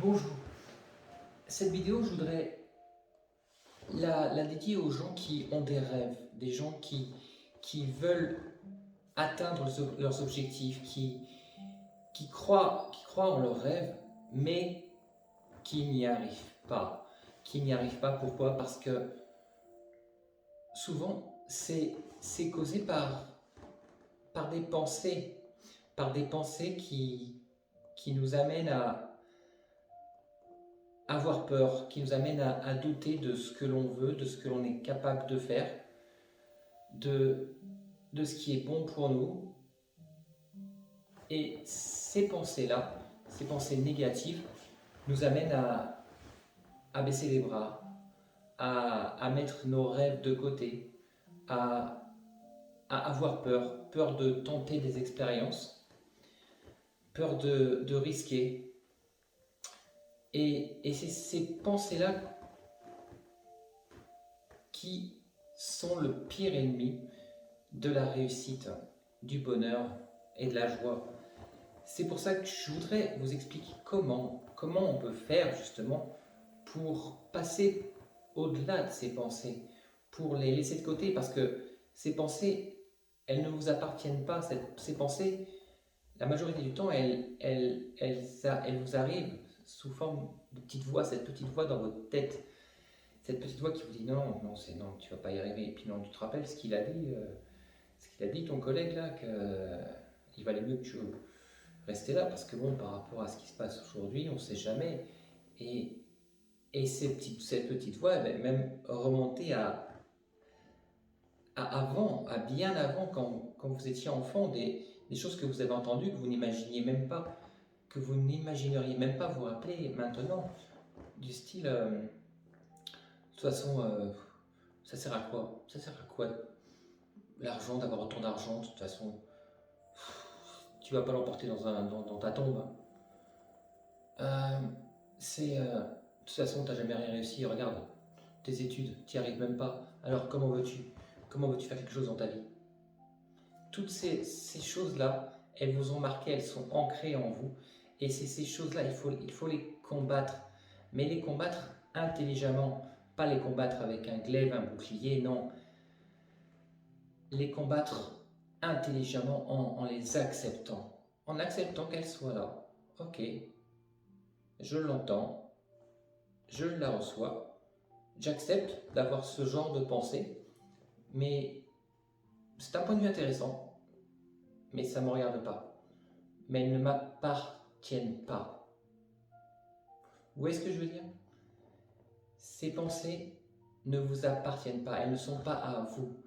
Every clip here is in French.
Bonjour, cette vidéo, je voudrais la dédier aux gens qui ont des rêves, des gens qui veulent atteindre leurs objectifs, qui croient en leurs rêves, mais qui n'y arrivent pas. Qui n'y arrivent pas, pourquoi? Parce que souvent, c'est causé par par des pensées qui nous amènent à avoir peur, qui nous amène à douter de ce que l'on veut, de ce que l'on est capable de faire, de, de ce qui est bon pour nous. Et ces pensées-là, ces pensées négatives, nous amènent à baisser les bras, à mettre nos rêves de côté, à, à avoir peur, peur de tenter des expériences, peur de risquer. Et c'est ces pensées-là qui sont le pire ennemi de la réussite, du bonheur et de la joie. C'est pour ça que je voudrais vous expliquer comment on peut faire justement pour passer au-delà de ces pensées, pour les laisser de côté, parce que ces pensées, elles ne vous appartiennent pas. Ces pensées, la majorité du temps, elles vous arrivent sous forme de petite voix, cette petite voix dans votre tête, cette petite voix qui vous dit non, non, c'est non, tu vas pas y arriver. Et puis non, tu te rappelles ce qu'il a dit, ton collègue là, qu'il valait mieux que tu restes là, parce que bon, par rapport à ce qui se passe aujourd'hui, on ne sait jamais. Et, et cette petite voix, elle va même remonter à avant, à bien avant, quand vous étiez enfant, des choses que vous avez entendues, que vous n'imaginiez même pas, que vous n'imagineriez même pas vous rappeler maintenant, du style, de toute façon, ça sert à quoi? Ça sert à quoi l'argent, d'avoir autant d'argent? De toute façon, tu vas pas l'emporter dans ta tombe. Euh, de toute façon, t'as jamais rien réussi. Regarde, tes études, t'y arrives même pas. Alors comment veux-tu faire quelque chose dans ta vie? Toutes ces choses-là, elles vous ont marqué, elles sont ancrées en vous. Et c'est ces choses-là, il faut les combattre. Mais les combattre intelligemment. Pas les combattre avec un glaive, un bouclier, non. Les combattre intelligemment en les acceptant. En acceptant qu'elles soient là. Ok, je l'entends, je la reçois, j'accepte d'avoir ce genre de pensée, mais c'est un point de vue intéressant, mais ça ne me regarde pas. Mais elles ne m'appartiennent pas. Vous voyez ce que je veux dire? Ces pensées ne vous appartiennent pas, elles ne sont pas à vous.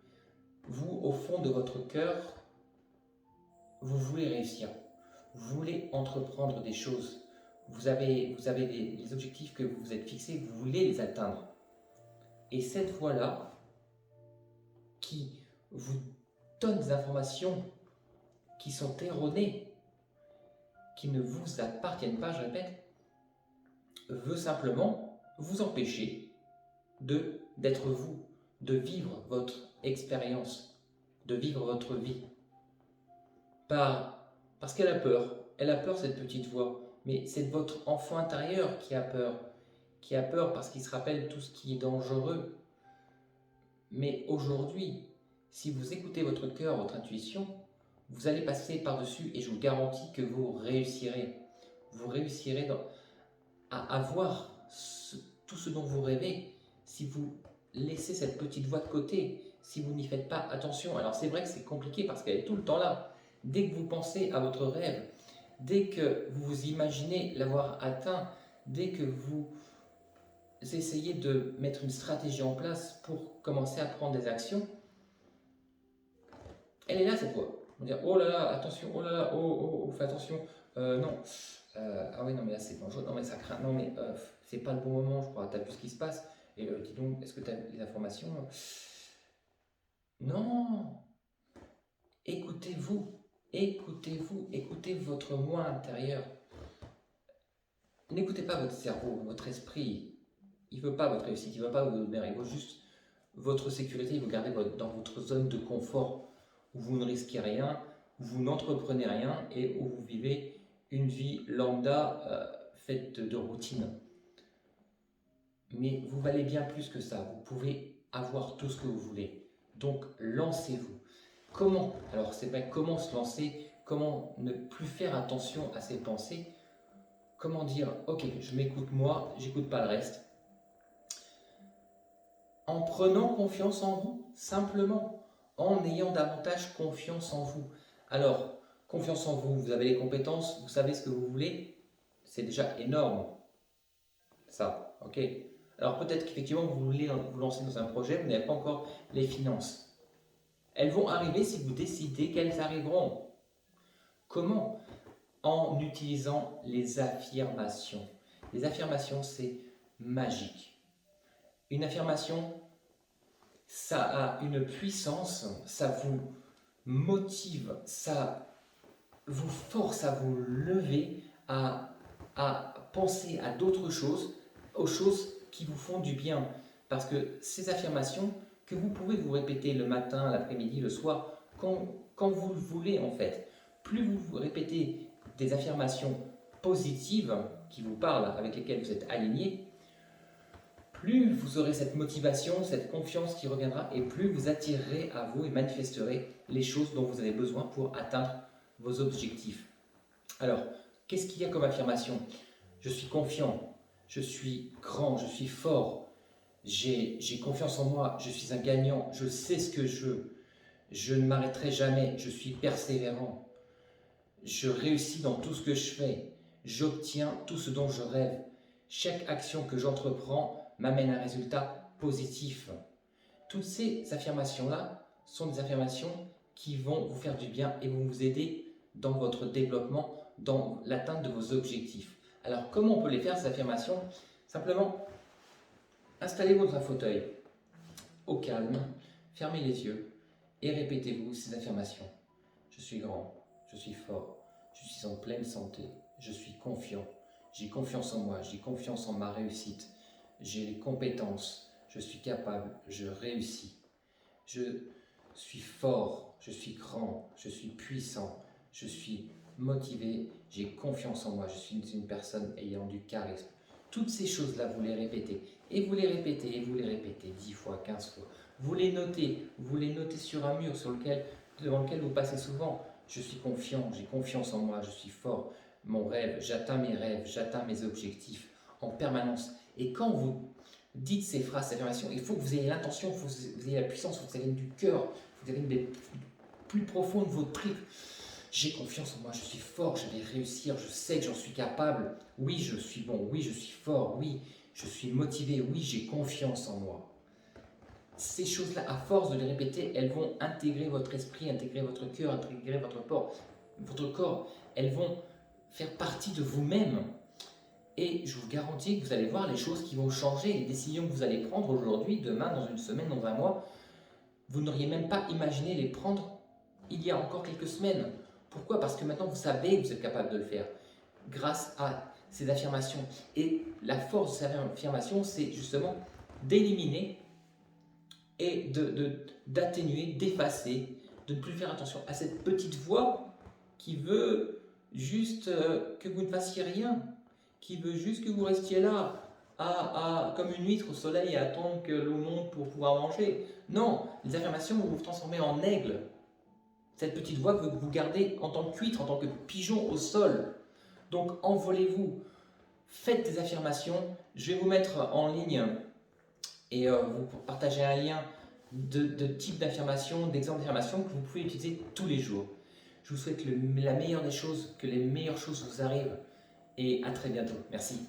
Vous, au fond de votre cœur, vous voulez réussir, vous voulez entreprendre des choses, vous avez des objectifs que vous vous êtes fixés, vous voulez les atteindre. Et cette voix-là, qui vous donne des informations qui sont erronées, qui ne vous appartiennent pas, je répète, veut simplement vous empêcher d'être vous, de vivre votre expérience, de vivre votre vie. Parce qu'elle a peur. Elle a peur, cette petite voix. Mais c'est votre enfant intérieur qui a peur. Qui a peur parce qu'il se rappelle tout ce qui est dangereux. Mais aujourd'hui, si vous écoutez votre cœur, votre intuition, vous allez passer par-dessus et je vous garantis que vous réussirez. Vous réussirez à avoir tout ce dont vous rêvez si vous laissez cette petite voix de côté, si vous n'y faites pas attention. Alors c'est vrai que c'est compliqué parce qu'elle est tout le temps là. Dès que vous pensez à votre rêve, dès que vous vous imaginez l'avoir atteint, dès que vous essayez de mettre une stratégie en place pour commencer à prendre des actions, elle est là cette voix. On va dire oh là là, attention, oh là là, oh, fais attention, non. Ah oui, non, mais là c'est dangereux, non, mais ça craint, non, mais c'est pas le bon moment, je crois, t'as vu ce qui se passe, et dis donc, est-ce que t'as les informations? Non, écoutez-vous, écoutez-vous, écoutez votre moi intérieur. N'écoutez pas votre cerveau, votre esprit, il veut pas votre réussite, il veut pas votre bonheur, il veut juste votre sécurité, il veut garder dans votre zone de confort, où vous ne risquez rien, où vous n'entreprenez rien, et où vous vivez une vie lambda faite de routine. Mais vous valez bien plus que ça. Vous pouvez avoir tout ce que vous voulez. Donc, lancez-vous. Comment? Alors, c'est vrai, comment se lancer? Comment ne plus faire attention à ses pensées? Comment dire, ok, je m'écoute moi, j'écoute pas le reste. En prenant confiance en vous, simplement, en ayant davantage confiance en vous. Alors, confiance en vous, vous avez les compétences, vous savez ce que vous voulez, c'est déjà énorme. Ça, ok. Alors peut-être qu'effectivement vous voulez vous lancer dans un projet, vous n'avez pas encore les finances. Elles vont arriver si vous décidez qu'elles arriveront. Comment? En utilisant les affirmations. Les affirmations, c'est magique. Une affirmation, ça a une puissance, ça vous motive, ça vous force à vous lever, à penser à d'autres choses, aux choses qui vous font du bien. Parce que ces affirmations que vous pouvez vous répéter le matin, l'après-midi, le soir, quand vous le voulez en fait, plus vous répétez des affirmations positives qui vous parlent, avec lesquelles vous êtes aligné, plus vous aurez cette motivation, cette confiance qui reviendra et plus vous attirerez à vous et manifesterez les choses dont vous avez besoin pour atteindre vos objectifs. Alors, qu'est-ce qu'il y a comme affirmation? Je suis confiant, je suis grand, je suis fort, j'ai confiance en moi, je suis un gagnant, je sais ce que je veux, je ne m'arrêterai jamais, je suis persévérant, je réussis dans tout ce que je fais, j'obtiens tout ce dont je rêve. Chaque action que j'entreprends m'amène à un résultat positif. Toutes ces affirmations-là sont des affirmations qui vont vous faire du bien et vont vous aider dans votre développement, dans l'atteinte de vos objectifs. Alors, comment on peut les faire, ces affirmations? Simplement, installez-vous dans un fauteuil, au calme, fermez les yeux et répétez-vous ces affirmations. Je suis grand, je suis fort, je suis en pleine santé, je suis confiant, j'ai confiance en moi, j'ai confiance en ma réussite, j'ai les compétences, je suis capable, je réussis, je suis fort, je suis grand, je suis puissant, je suis motivé, j'ai confiance en moi, je suis une personne ayant du charisme. Toutes ces choses-là, vous les répétez, et vous les répétez, et vous les répétez 10 fois, 15 fois. Vous les notez sur un mur devant lequel vous passez souvent. Je suis confiant, j'ai confiance en moi, je suis fort, mon rêve, j'atteins mes rêves, j'atteins mes objectifs en permanence. Et quand vous dites ces phrases, ces affirmations, il faut que vous ayez l'intention, il faut que vous ayez la puissance, il faut que ça vienne du cœur, il faut que ça vienne des plus profonds de votre tripes. J'ai confiance en moi, je suis fort, je vais réussir, je sais que j'en suis capable. Oui, je suis bon, oui, je suis fort, oui, je suis motivé, oui, j'ai confiance en moi. Ces choses-là, à force de les répéter, elles vont intégrer votre esprit, intégrer votre cœur, intégrer votre corps. Elles vont faire partie de vous-même. Et je vous garantis que vous allez voir les choses qui vont changer, les décisions que vous allez prendre aujourd'hui, demain, dans une semaine, dans un mois. Vous n'auriez même pas imaginé les prendre il y a encore quelques semaines. Pourquoi? Parce que maintenant vous savez que vous êtes capable de le faire grâce à ces affirmations. Et la force de ces affirmations, c'est justement d'éliminer et d'atténuer, d'effacer, de ne plus faire attention à cette petite voix qui veut juste que vous ne fassiez rien, qui veut juste que vous restiez là, comme une huître au soleil, à attendre que l'eau monte pour pouvoir manger. Non, les affirmations vont vous transformer en aigle. Cette petite voix veut que vous gardez en tant qu'huître, en tant que pigeon au sol. Donc envolez-vous, faites des affirmations. Je vais vous mettre en ligne et vous partager un lien de type d'affirmation, d'exemple d'affirmation que vous pouvez utiliser tous les jours. Je vous souhaite la meilleure des choses, que les meilleures choses vous arrivent et à très bientôt. Merci.